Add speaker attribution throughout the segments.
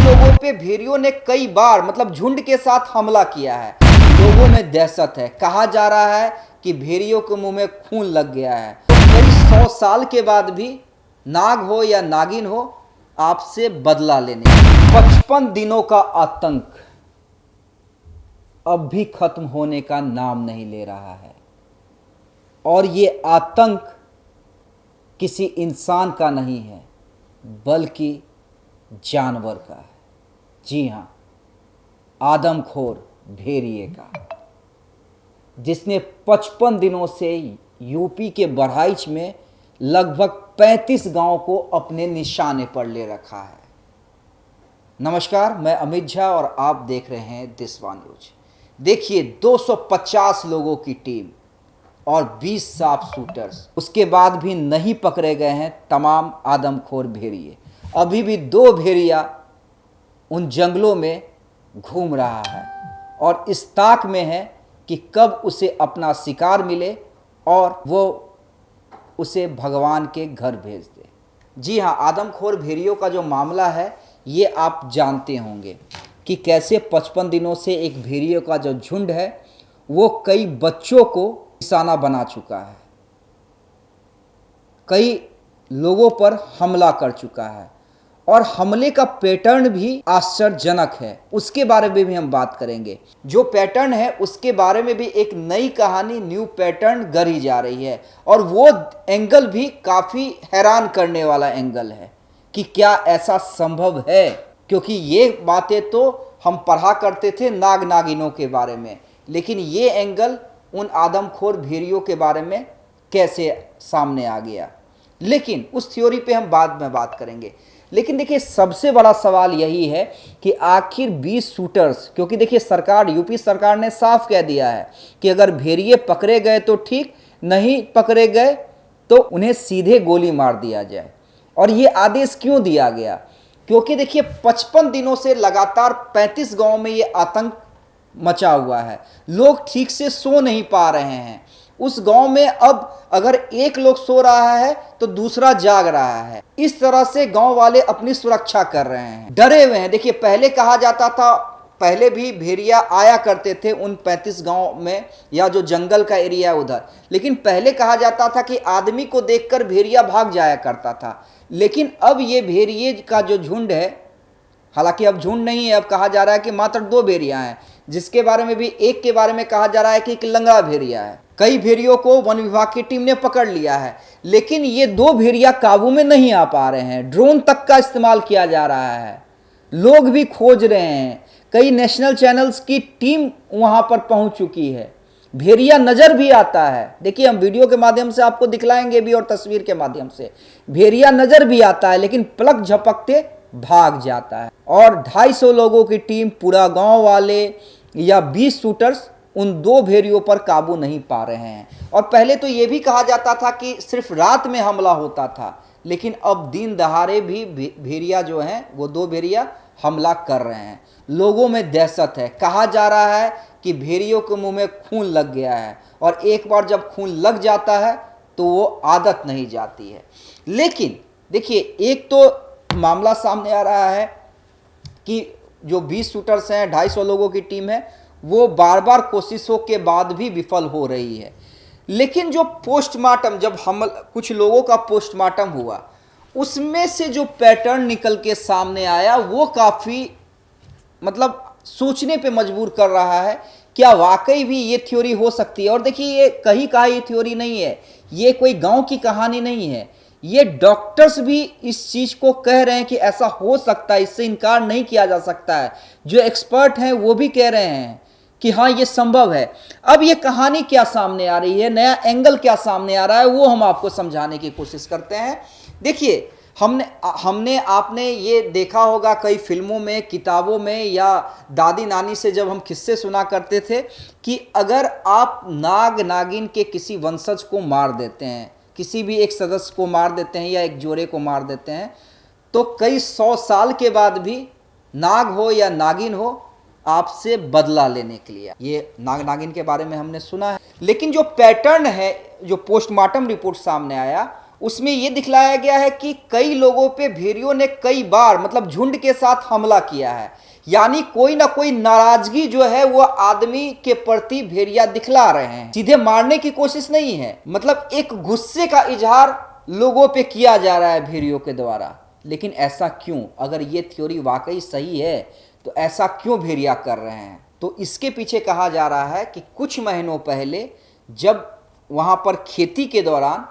Speaker 1: लोगों पे भेड़ियों ने कई बार मतलब झुंड के साथ हमला किया है। लोगों में दहशत है, कहा जा रहा है कि भेड़ियों के मुंह में खून लग गया है। तो कई 100 साल के बाद भी नाग हो या नागिन हो, आपसे बदला लेने 55 दिनों का आतंक अब भी खत्म होने का नाम नहीं ले रहा है। और ये आतंक किसी इंसान का नहीं है बल्कि जानवर का है। जी हां, आदमखोर भेड़िए का, जिसने 55 दिनों से यूपी के बहराइच में लगभग 35 गांव को अपने निशाने पर ले रखा है। नमस्कार, मैं अमित झा और आप देख रहे हैं दिसवा न्यूज। देखिए, 250 लोगों की टीम और 20 शार्प शूटर्स, उसके बाद भी नहीं पकड़े गए हैं तमाम आदमखोर भेड़िए। अभी भी 2 भेड़िया उन जंगलों में घूम रहा है और इस ताक में है कि कब उसे अपना शिकार मिले और वो उसे भगवान के घर भेज दे। जी हाँ, आदमखोर भेड़ियों का जो मामला है ये आप जानते होंगे कि कैसे 55 दिनों से एक भेड़ियों का जो झुंड है वो कई बच्चों को निशाना बना चुका है, कई लोगों पर हमला कर चुका है और हमले का पैटर्न भी आश्चर्यजनक है। उसके बारे में भी हम बात करेंगे। जो पैटर्न है उसके बारे में भी एक नई कहानी, न्यू पैटर्न गढ़ी जा रही है और वो एंगल भी काफ़ी हैरान करने वाला एंगल है कि क्या ऐसा संभव है, क्योंकि ये बातें तो हम पढ़ा करते थे नाग नागिनों के बारे में, लेकिन ये एंगल उन आदमखोर भेड़ियों के बारे में कैसे सामने आ गया। लेकिन उस थ्योरी पे हम बाद में बात करेंगे। लेकिन देखिए, सबसे बड़ा सवाल यही है कि आखिर 20 शूटर्स, क्योंकि देखिए सरकार, यूपी सरकार ने साफ कह दिया है कि अगर भेड़िए पकड़े गए तो ठीक, नहीं पकड़े गए तो उन्हें सीधे गोली मार दिया जाए। और ये आदेश क्यों दिया गया? क्योंकि देखिए 55 दिनों से लगातार 35 गांव में ये आतंक मचा हुआ है। लोग ठीक से सो नहीं पा रहे हैं। उस गांव में अब अगर एक लोग सो रहा है तो दूसरा जाग रहा है। इस तरह से गांव वाले अपनी सुरक्षा कर रहे हैं, डरे हुए हैं। देखिए, पहले कहा जाता था, पहले भी भेड़िया आया करते थे उन 35 गांव में या जो जंगल का एरिया उधर, लेकिन पहले कहा जाता था कि आदमी को देखकर भेड़िया भाग जाया करता था। लेकिन अब ये भेड़िए का जो झुंड है, हालांकि अब झुंड नहीं है, अब कहा जा रहा है कि मात्र 2 भेड़िया हैं, जिसके बारे में भी एक के बारे में कहा जा रहा है कि एक लंगड़ा भेड़िया है। कई भेड़ियों को वन विभाग की टीम ने पकड़ लिया है, लेकिन ये 2 भेड़िया काबू में नहीं आ पा रहे हैं। ड्रोन तक का इस्तेमाल किया जा रहा है, लोग भी खोज रहे हैं, कई नेशनल चैनल्स की टीम वहां पर पहुंच चुकी है। भेड़िया नजर भी आता है, देखिए हम वीडियो के माध्यम से आपको दिखलाएंगे भी और तस्वीर के माध्यम से। भेड़िया नजर भी आता है लेकिन पलक झपकते भाग जाता है। और 250 लोगों की टीम, पूरा गांव वाले या 20 शूटर्स उन 2 भेड़ियों पर काबू नहीं पा रहे हैं। और पहले तो ये भी कहा जाता था कि सिर्फ रात में हमला होता था, लेकिन अब दिन दहाड़े भी भेड़िया जो हैं वो 2 भेड़िया हमला कर रहे हैं। लोगों में दहशत है, कहा जा रहा है कि भेड़ियों के मुंह में खून लग गया है और एक बार जब खून लग जाता है तो वो आदत नहीं जाती है। लेकिन देखिए, एक तो मामला सामने आ रहा है कि जो 20 शूटर्स हैं, 250 लोगों की टीम है, वो बार बार कोशिशों के बाद भी विफल हो रही है। लेकिन जो पोस्टमार्टम, जब हम कुछ लोगों का पोस्टमार्टम हुआ, उसमें से जो पैटर्न निकल के सामने आया वो काफ़ी मतलब सोचने पे मजबूर कर रहा है। क्या वाकई भी ये थ्योरी हो सकती है? और देखिए, ये कहीं का ये थ्योरी नहीं है, ये कोई गांव की कहानी नहीं है, ये डॉक्टर्स भी इस चीज को कह रहे हैं कि ऐसा हो सकता है, इससे इनकार नहीं किया जा सकता है। जो एक्सपर्ट हैं वो भी कह रहे हैं कि हाँ ये संभव है। अब ये कहानी क्या सामने आ रही है, नया एंगल क्या सामने आ रहा है, वो हम आपको समझाने की कोशिश करते हैं। देखिए, आपने ये देखा होगा कई फिल्मों में, किताबों में, या दादी नानी से जब हम किस्से सुना करते थे कि अगर आप नाग नागिन के किसी वंशज को मार देते हैं, किसी भी एक सदस्य को मार देते हैं या एक जोड़े को मार देते हैं, तो कई 100 साल के बाद भी नाग हो या नागिन हो, आपसे बदला लेने के लिए। ये नाग नागिन के बारे में हमने सुना है। लेकिन जो पैटर्न है, जो पोस्टमार्टम रिपोर्ट सामने आया, उसमें ये दिखलाया गया है कि कई लोगों पे भेड़ियों ने कई बार मतलब झुंड के साथ हमला किया है। यानी कोई ना कोई नाराजगी जो है वो आदमी के प्रति भेड़िया दिखला रहे हैं, सीधे मारने की कोशिश नहीं है, मतलब एक गुस्से का इजहार लोगों पे किया जा रहा है भेड़ियों के द्वारा। लेकिन ऐसा क्यों? अगर ये थ्योरी वाकई सही है तो ऐसा क्यों भेड़िया कर रहे हैं? तो इसके पीछे कहा जा रहा है कि कुछ महीनों पहले जब वहां पर खेती के दौरान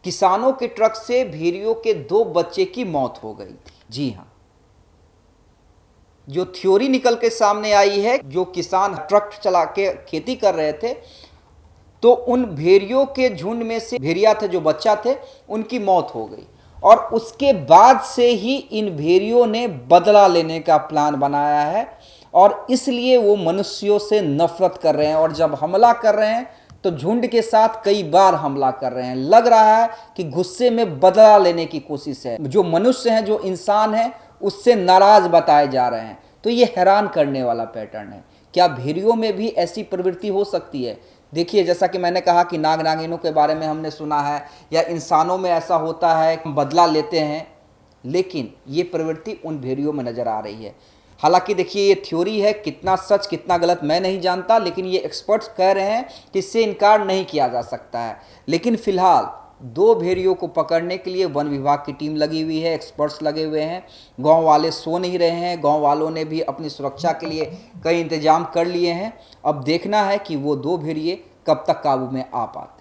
Speaker 1: किसानों के ट्रक से भेड़ियों के 2 बच्चे की मौत हो गई थी। जी हां, जो थ्योरी निकल के सामने आई है, जो किसान ट्रक चला के खेती कर रहे थे तो उन भेड़ियों के झुंड में से भेड़िया थे जो बच्चा थे, उनकी मौत हो गई और उसके बाद से ही इन भेड़ियों ने बदला लेने का प्लान बनाया है और इसलिए वो मनुष्यों से नफरत कर रहे हैं और जब हमला कर रहे हैं तो झुंड के साथ कई बार हमला कर रहे हैं। लग रहा है कि गुस्से में बदला लेने की कोशिश है। जो मनुष्य हैं, जो इंसान हैं, उससे नाराज बताए जा रहे हैं। तो ये हैरान करने वाला पैटर्न है। क्या भेड़ियों में भी ऐसी प्रवृत्ति हो सकती है? देखिए, जैसा कि मैंने कहा कि नाग नागिनों के बारे में हमने सुना है या इंसानों में ऐसा होता है, बदला लेते हैं, लेकिन ये प्रवृत्ति उन भेड़ियों में नजर आ रही है। हालांकि देखिए, ये थ्योरी है, कितना सच कितना गलत मैं नहीं जानता, लेकिन ये एक्सपर्ट्स कह रहे हैं कि इससे इनकार नहीं किया जा सकता है। लेकिन फिलहाल 2 भेड़ियों को पकड़ने के लिए वन विभाग की टीम लगी हुई है, एक्सपर्ट्स लगे हुए हैं। गांव वाले सो नहीं रहे हैं, गांव वालों ने भी अपनी सुरक्षा के लिए कई इंतजाम कर लिए हैं। अब देखना है कि वो 2 भेड़िए कब तक काबू में आ पाते।